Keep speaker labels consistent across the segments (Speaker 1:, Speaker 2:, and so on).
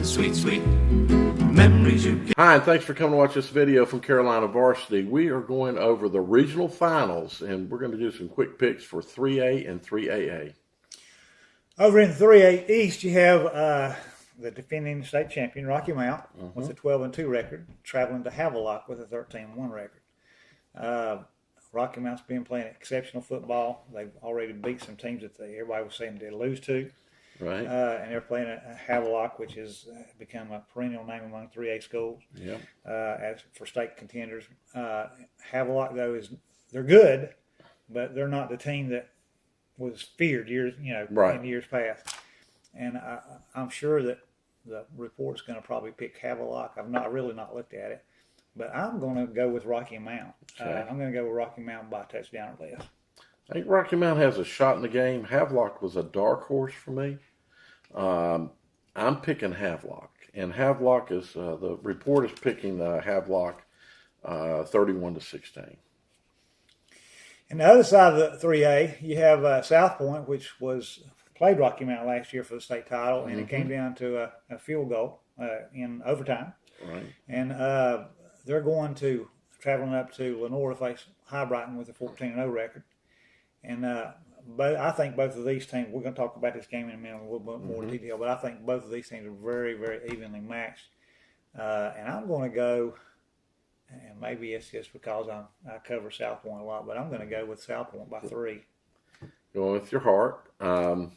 Speaker 1: the sweet, sweet memories you get.
Speaker 2: Hi, and thanks for coming to watch this video from Carolina Varsity. We are going over the regional finals, and we're going to do some quick picks for 3A and 3AA.
Speaker 3: Over in 3A East, you have the defending state champion, Rocky Mount, with a 12-2 record, traveling to Havelocke with a 13-1 record. Rocky Mount's been playing exceptional football. They've already beat some teams that everybody was saying they'd lose to.
Speaker 2: Right.
Speaker 3: And they're playing at Havelocke, which has become a perennial name among 3A schools.
Speaker 2: Yeah.
Speaker 3: As for state contenders, Havelocke though they're good, but they're not the team that was feared in years past. And I'm sure that the report's going to probably pick Havelocke. I've really not looked at it, but I'm going to go with Rocky Mount.
Speaker 2: Okay.
Speaker 3: I'm going to go with Rocky Mount by a touchdown or less.
Speaker 2: I think Rocky Mount has a shot in the game. Havelocke was a dark horse for me. I'm picking Havelocke, and Havelocke is the report is picking Havelocke 31-16.
Speaker 3: And the other side of the 3A, you have South Point, which played Rocky Mount last year for the state title, and it came down to a field goal in overtime.
Speaker 2: Right.
Speaker 3: And they're traveling up to Lenore to face High Brighton with a 14-0 record. And but I think both of these teams, we're going to talk about this game in a minute in a little bit more detail, but I think both of these teams are very, very evenly matched. And I'm going to go, and maybe it's just because I cover South Point a lot, but I'm going to go with South Point by 3.
Speaker 2: Going with your heart. We're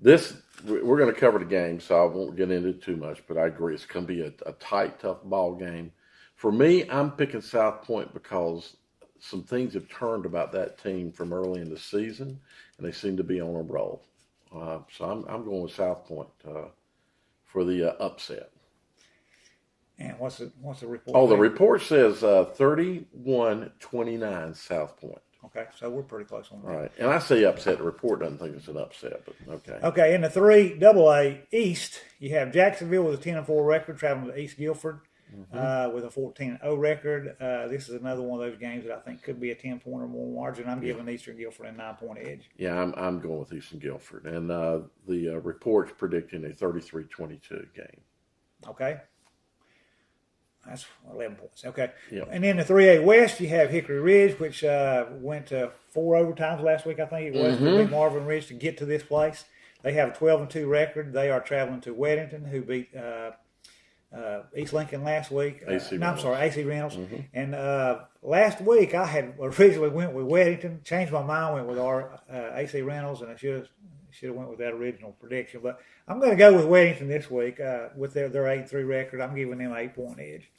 Speaker 2: going to cover the game, so I won't get into it too much, but I agree it's going to be a tight, tough ball game. For me, I'm picking South Point because some things have turned about that team from early in the season, and they seem to be on a roll. So I'm going with South Point for the upset.
Speaker 3: And what's the report?
Speaker 2: Oh, the report says 31-29 South Point.
Speaker 3: Okay, so we're pretty close on that.
Speaker 2: All right, and I say upset. The report doesn't think it's an upset, but okay.
Speaker 3: Okay, in the 3AA East, you have Jacksonville with a 10-4 record, traveling to East Guilford with a 14-0 record. This is another one of those games that I think could be a 10-point or more margin. I'm giving Eastern Guilford a 9-point edge.
Speaker 2: Yeah, I'm going with Eastern Guilford, and the report's predicting a 33-22 game.
Speaker 3: Okay. That's 11 points. Okay.
Speaker 2: Yep.
Speaker 3: And in the 3A West, you have Hickory Ridge, which went to 4 overtimes last week, I think it was, to beat Marvin Ridge to get to this place. They have a 12-2 record. They are traveling to Weddington, who beat East Lincoln last week. AC Reynolds. And last week, I had originally went with Weddington, changed my mind, went with our AC Reynolds, and I should have went with that original prediction. But I'm going to go with Weddington this week with their 8-3 record. I'm giving them an 8-point edge.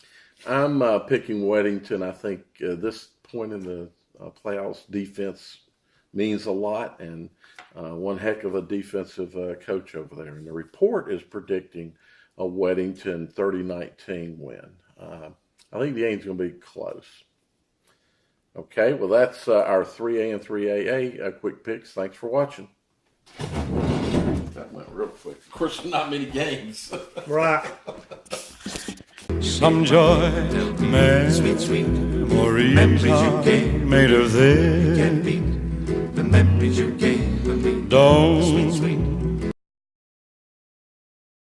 Speaker 2: I'm picking Weddington. I think this point in the playoffs, defense means a lot, and one heck of a defensive coach over there. And the report is predicting a Weddington 30-19 win. I think the game's going to be close. Okay, well, that's our 3A and 3AA quick picks. Thanks for watching. That went real quick. Of course, not many games.
Speaker 3: Right.
Speaker 4: Some joy, memories are made of this.
Speaker 1: The memories you gave me.
Speaker 4: Don't